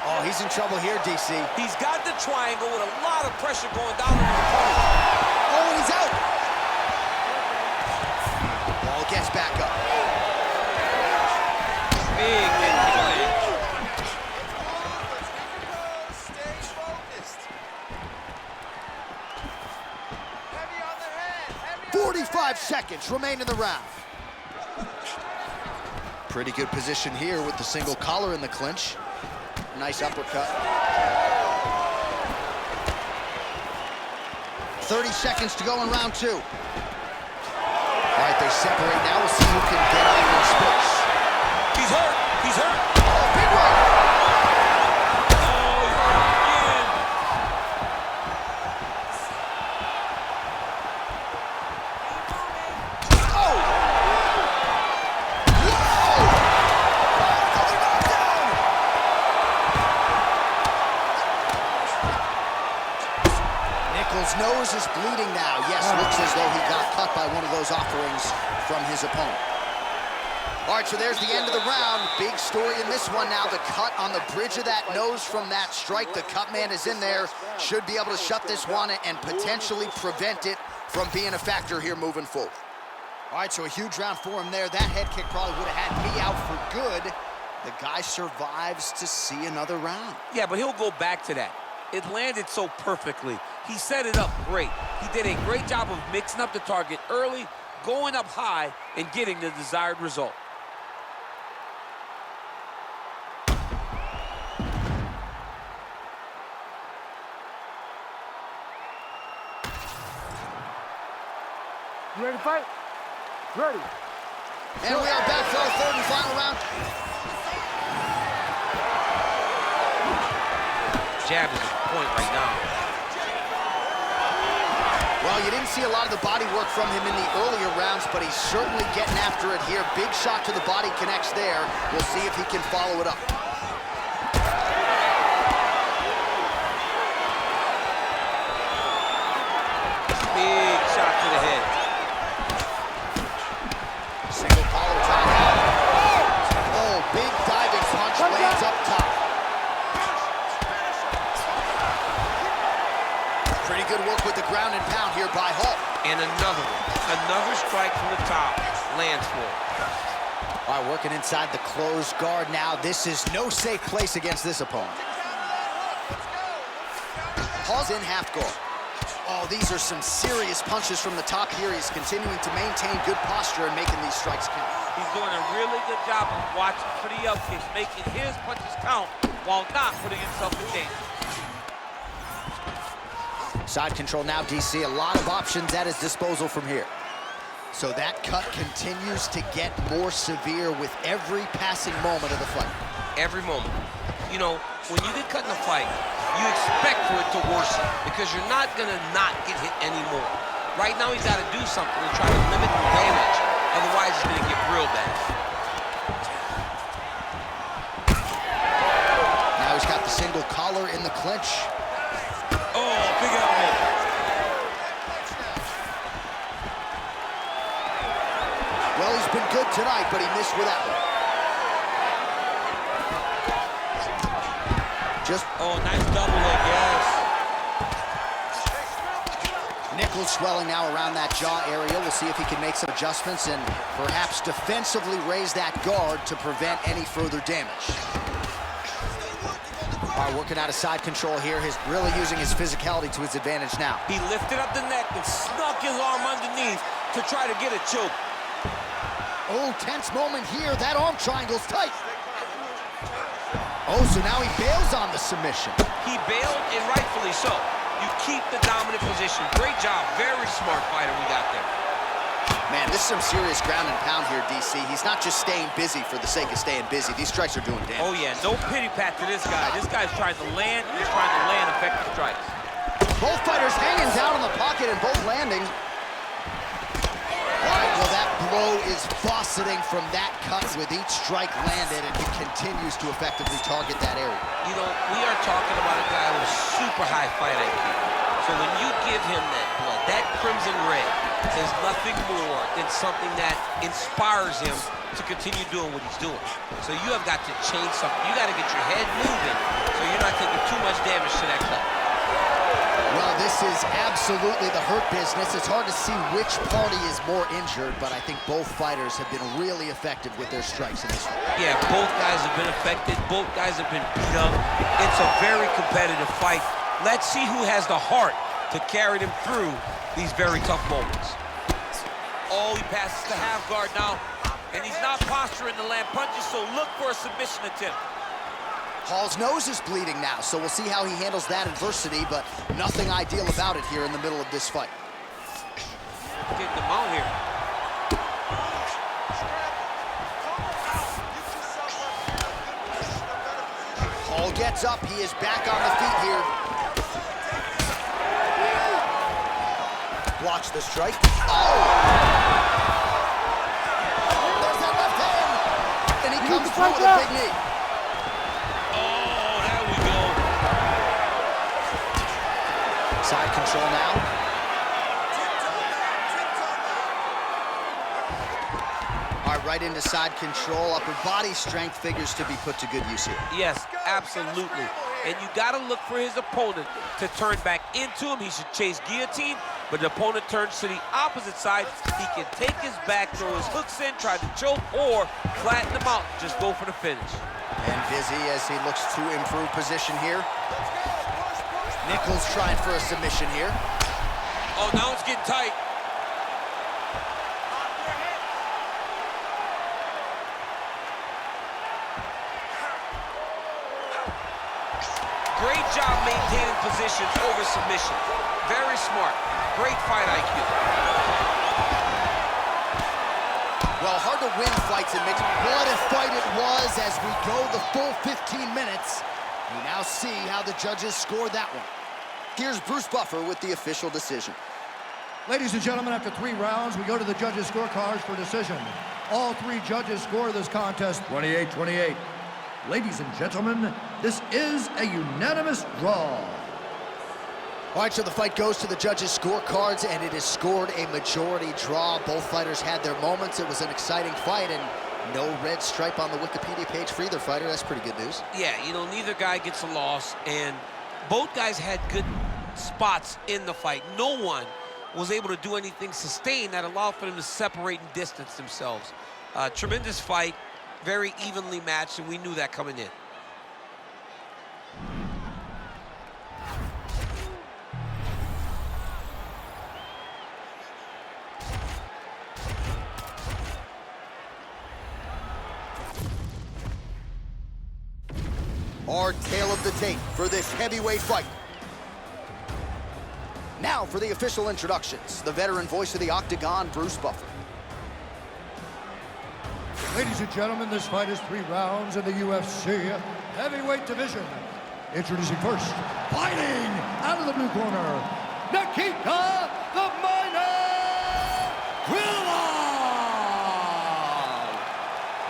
Oh, he's in trouble here, DC. He's got the triangle with a lot of pressure going down on his opponent. Oh, and he's out. Ball gets back up. Big kick land. Stay focused. Heavy on the head. Heavy on 45 seconds remain in the round. Pretty good position here with the single collar in the clinch. Nice uppercut. 30 seconds to go in round 2. All right, they separate now. We'll see who can get out in space. He's hurt. He's hurt. Oh, big right. Oh, he's hurt again. Oh! Whoa! Another knockdown! Nickal's nose is bleeding now. Yes, looks as though he got cut by one of those offerings from his opponent. All right, so there's the end of the round. Big story in this one now. The cut on the bridge of that nose from that strike. The cut man is in there. Should be able to shut this one and potentially prevent it from being a factor here moving forward. All right, so a huge round for him there. That head kick probably would have had me out for good. The guy survives to see another round. Yeah, but he'll go back to that. It landed so perfectly. He set it up great. He did a great job of mixing up the target early, going up high, and getting the desired result. You ready to fight? Ready. And we are back for our third and final round. Jab is the point right now. Well, you didn't see a lot of the body work from him in the earlier rounds, but he's certainly getting after it here. Big shot to the body connects there. We'll see if he can follow it up. Big shot to the head. Single collar tie down. Oh, big diving punch lands up top. Pretty good work with the ground and pound here by Hall. And another one. Another strike from the top. Lands for him. All right, working inside the closed guard now. This is no safe place against this opponent. Hall's in half guard. Oh, these are some serious punches from the top here. He's continuing to maintain good posture and making these strikes count. He's doing a really good job of watching for the up kicks, making his punches count while not putting himself in danger. Side control now, DC. A lot of options at his disposal from here. So that cut continues to get more severe with every passing moment of the fight. Every moment. You know, when you get cut in a fight, you expect for it to worsen because you're not gonna not get hit anymore. Right now, he's got to do something to try to limit the damage. Otherwise, it's gonna get real bad. Now he's got the single collar in the clinch. Oh, big elbow. tonight, but he missed with that one. Oh, nice double leg, yes. Nickal swelling now around that jaw area. We'll see if he can make some adjustments and perhaps defensively raise that guard to prevent any further damage. All right, working out of side control here. He's really using his physicality to his advantage now. He lifted up the neck and snuck his arm underneath to try to get a choke. Oh, tense moment here. That arm triangle's tight. Oh, so now he bails on the submission. He bailed, and rightfully so. You keep the dominant position. Great job. Very smart fighter we got there. Man, this is some serious ground and pound here, DC. He's not just staying busy for the sake of staying busy. These strikes are doing damage. Oh, yeah. No pity pat to this guy. This guy's trying to land. He's trying to land effective strikes. Both fighters hanging down in the pocket and both landing. All right, well, that blow is fauceting from that cut with each strike landed, and he continues to effectively target that area. You know, we are talking about a guy with super high fight IQ. So when you give him that blood, that crimson red is nothing more than something that inspires him to continue doing what he's doing. So you have got to change something. You got to get your head moving so you're not taking too much damage to that cut. Well, this is absolutely the hurt business. It's hard to see which party is more injured, but I think both fighters have been really effective with their strikes in this one. Yeah, both guys have been affected. Both guys have been beat up. It's a very competitive fight. Let's see who has the heart to carry them through these very tough moments. Oh, he passes the half guard now, and he's not posturing to land punches, so look for a submission attempt. Hall's nose is bleeding now, so we'll see how he handles that adversity, but nothing ideal about it here in the middle of this fight. Getting them out here. Hall gets up. He is back on the feet here. Blocks the strike. Oh! There's that left hand! And he comes through with a big knee. Side control now. All right, right into side control. Upper body strength figures to be put to good use here. Yes, absolutely. And you got to look for his opponent to turn back into him. He should chase guillotine, but the opponent turns to the opposite side. He can take his back, throw his hooks in, try to choke, or flatten him out. Just go for the finish. And busy as he looks to improve position here. Nickal's trying for a submission here. Oh, now it's getting tight. Great job maintaining position over submission. Very smart. Great fight IQ. Well, hard to win fights in mixed. What a fight it was as we go the full 15 minutes. We now see how the judges scored that one. Here's Bruce Buffer with the official decision. Ladies and gentlemen, after 3 rounds, we go to the judges' scorecards for decision. All 3 judges score this contest 28-28. Ladies and gentlemen, this is a unanimous draw. All right, so the fight goes to the judges' scorecards, and it is scored a majority draw. Both fighters had their moments. It was an exciting fight, and no red stripe on the Wikipedia page for either fighter. That's pretty good news. Yeah, you know, neither guy gets a loss, and both guys had good spots in the fight. No one was able to do anything sustained that allowed for them to separate and distance themselves. Tremendous fight, very evenly matched, and we knew that coming in. Our tale of the tape for this heavyweight fight. Now for the official introductions, the veteran voice of the Octagon, Bruce Buffer. Ladies and gentlemen, this fight is 3 rounds in the UFC heavyweight division. Introducing first, fighting out of the blue corner, Nikita the Miner Krylov.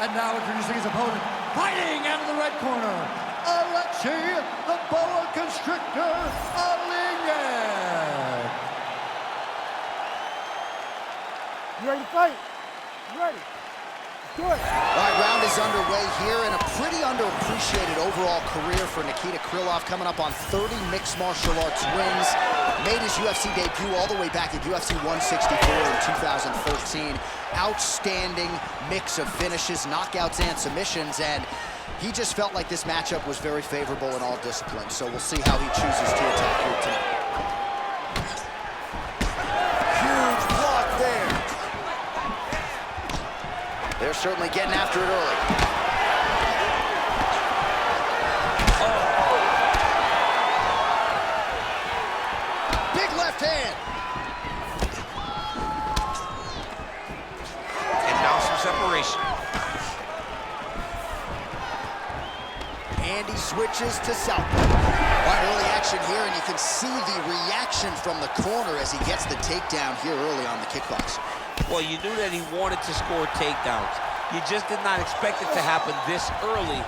And now introducing his opponent, fighting out of the red corner, Aleksei the Boa Constrictor Oleinik. You ready to fight? You ready? Do it. All right, round is underway here, and a pretty underappreciated overall career for Nikita Krylov, coming up on 30 mixed martial arts wins. Made his UFC debut all the way back at UFC 164 in 2013. Outstanding mix of finishes, knockouts, and submissions, and he just felt like this matchup was very favorable in all disciplines, so we'll see how he chooses to attack here tonight. Huge block there. They're certainly getting after it early. Big left hand. And now some separation. And he switches to southpaw. All right, early action here, and you can see the reaction from the corner as he gets the takedown here early on the kickbox. Well, you knew that he wanted to score takedowns. You just did not expect it to happen this early.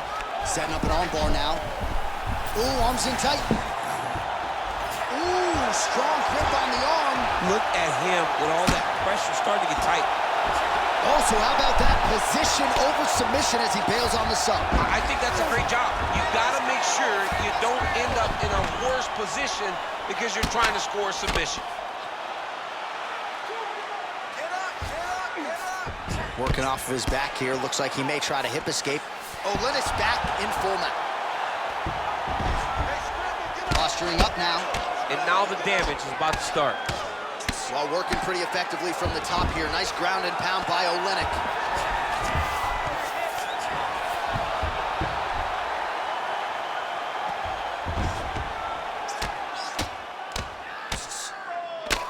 Setting up an armbar now. Ooh, arms in tight. Ooh, strong grip on the arm. Look at him with all that pressure starting to get tight. Also, how about that position over submission as he bails on the sub? I think that's a great job. You gotta make sure you don't end up in a worse position because you're trying to score a submission. Working off of his back here. Looks like he may try to hip escape. Oleinik's back in full mount. Posturing up now. And now the damage is about to start. While working pretty effectively from the top here. Nice ground and pound by Oleinik.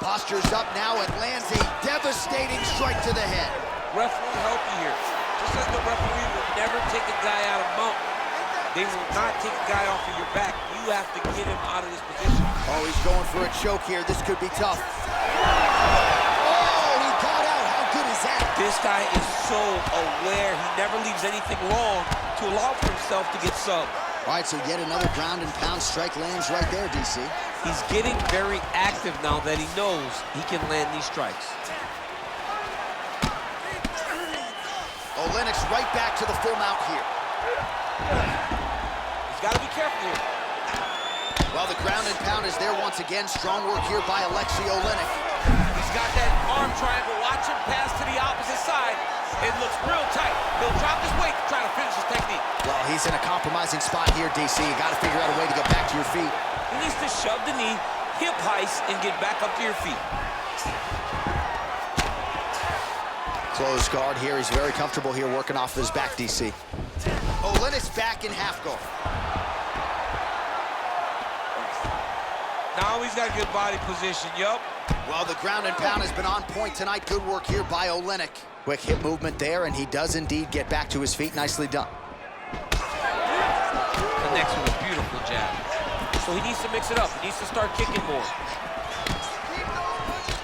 Postures up now and lands a devastating strike to the head. Ref will help you here. Just as the referee will never take a guy out of mount, they will not take a guy off of your back. You have to get him out of this position. Oh, he's going for a choke here. This could be tough. Oh, he got out. How good is that? This guy is so aware. He never leaves anything long to allow for himself to get subbed. All right, so yet another ground and pound strike lands right there, DC. He's getting very active now that he knows he can land these strikes. Oleinik's right back to the full mount here. He's got to be careful here. Well, the ground and pound is there once again. Strong work here by Aleksei Oleinik. He's got that arm triangle. Watch him pass to the opposite side. It looks real tight. He'll drop his weight to try to finish his technique. Well, he's in a compromising spot here, DC. You got to figure out a way to get back to your feet. He needs to shove the knee, hip heist, and get back up to your feet. Close guard here. He's very comfortable here working off his back, DC. Oleinik's back in half guard. Now he's got good body position, yup. Well, the ground and pound has been on point tonight. Good work here by Oleinik. Quick hip movement there, and he does indeed get back to his feet. Nicely done. Connects with a beautiful jab. So he needs to mix it up. He needs to start kicking more.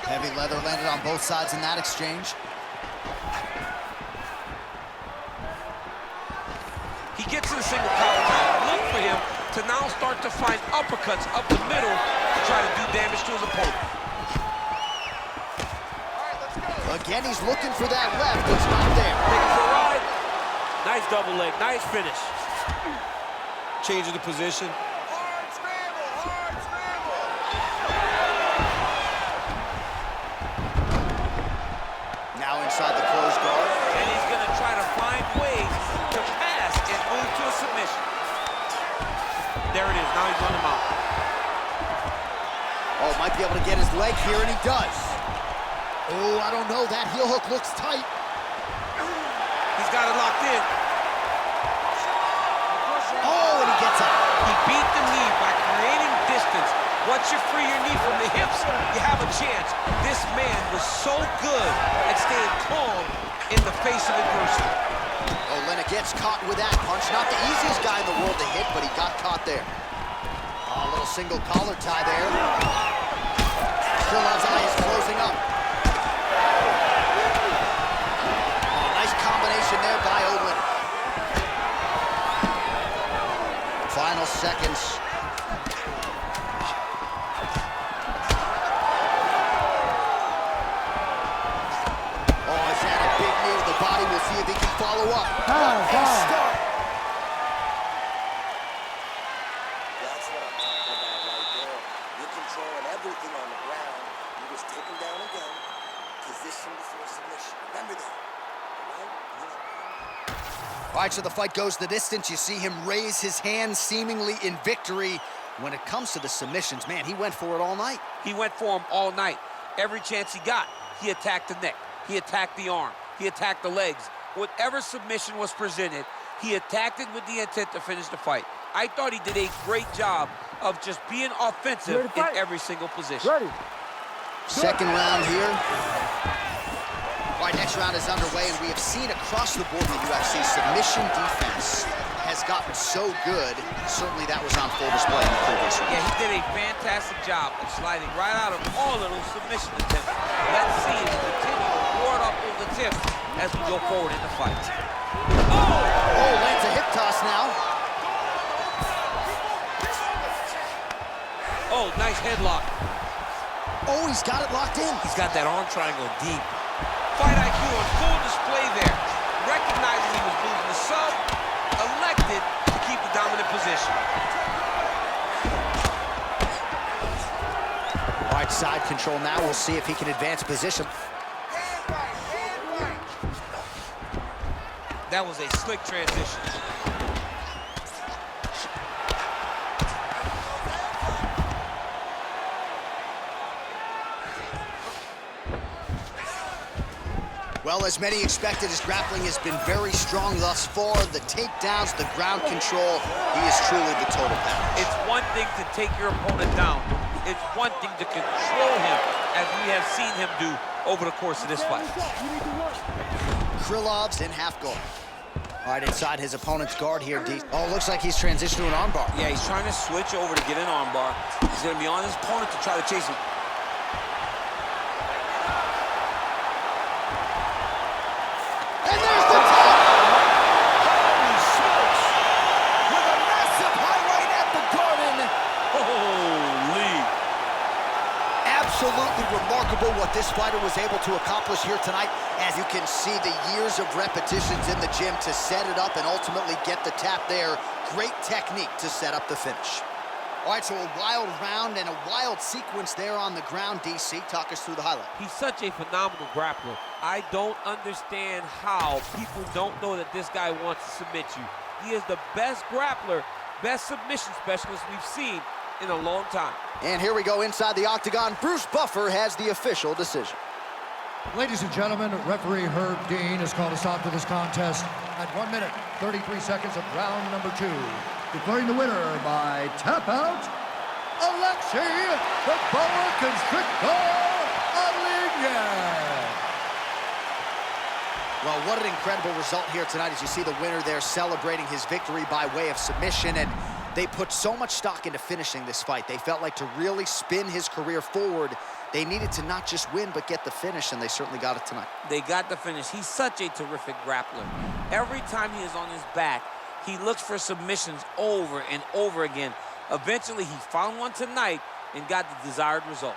Heavy leather landed on both sides in that exchange. He gets in a single power time. Look for him to now start to find uppercuts up the middle to try to do damage to his opponent. Again, he's looking for that left. It's not there. Taking for a ride. Nice double leg. Nice finish. Changing the position. Hard scramble, hard scramble. Now inside the closed guard. And he's going to try to find ways to pass and move to a submission. There it is. Now he's on him out. Oh, might be able to get his leg here, and he does. Oh, I don't know. That heel hook looks tight. He's got it locked in. Oh, and he gets out. He beat the knee by creating distance. Once you free your knee from the hips, you have a chance. This man was so good at staying calm in the face of adversity. Oleinik gets caught with that punch. Not the easiest guy in the world to hit, but he got caught there. Oh, a little single collar tie there. Krylov's eye is closing up. Oh, nice combination there by Oleinik. Final seconds. Oh, it's had a big knee. The body will We'll see if he can follow up. Time. That's what I'm talking about right there. You're controlling everything on the ground. You just take him down again. Position before submission. Remember that. All right, so the fight goes the distance. You see him raise his hand seemingly in victory. When it comes to the submissions, man, he went for it all night. He went for him all night. Every chance he got, he attacked the neck. He attacked the arm. He attacked the legs. Whatever submission was presented, he attacked it with the intent to finish the fight. I thought he did a great job of just being offensive in every single position. Ready. Second round here. All right, next round is underway, and we have seen across the board in the UFC, submission defense has gotten so good. Certainly that was on full display in the previous round. Yeah, he did a fantastic job of sliding right out of all of those submission attempts. Let's see him continue to ward off those attempts as we go forward in the fight. Oh, lands a hip toss now. Oh, nice headlock. Oh, he's got it locked in. He's got that arm triangle deep. Fight IQ on full display there. Recognizing he was losing the sub, elected to keep the dominant position. All right, side control now. We'll see if he can advance position. That was a slick transition. Well, as many expected, his grappling has been very strong thus far. The takedowns, the ground control, he is truly the total package. It's one thing to take your opponent down. It's one thing to control him, as we have seen him do over the course of this fight. Krylov's in half guard. All right, inside his opponent's guard here. Oh, looks like he's transitioned to an armbar. Yeah, he's trying to switch over to get an armbar. He's going to be on his opponent to try to chase him. And there's the top! Holy smokes! With a massive highlight at the Garden. Holy! Absolutely remarkable what this fighter was able to accomplish here tonight. As you can see, the years of repetitions in the gym to set it up and ultimately get the tap there. Great technique to set up the finish. All right, so a wild round and a wild sequence there on the ground. DC, talk us through the highlight. He's such a phenomenal grappler. I don't understand how people don't know that this guy wants to submit you. He is the best grappler, best submission specialist we've seen in a long time. And here we go inside the octagon. Bruce Buffer has the official decision. Ladies and gentlemen, referee Herb Dean has called a stop to this contest at 1 minute, 33 seconds of round number 2. Declaring the winner by tap out, Aleksei the Boa Constrictor Oleinik. Well, what an incredible result here tonight as you see the winner there celebrating his victory by way of submission. And they put so much stock into finishing this fight. They felt like to really spin his career forward, they needed to not just win, but get the finish, and they certainly got it tonight. They got the finish. He's such a terrific grappler. Every time he is on his back, he looks for submissions over and over again. Eventually, he found one tonight and got the desired result.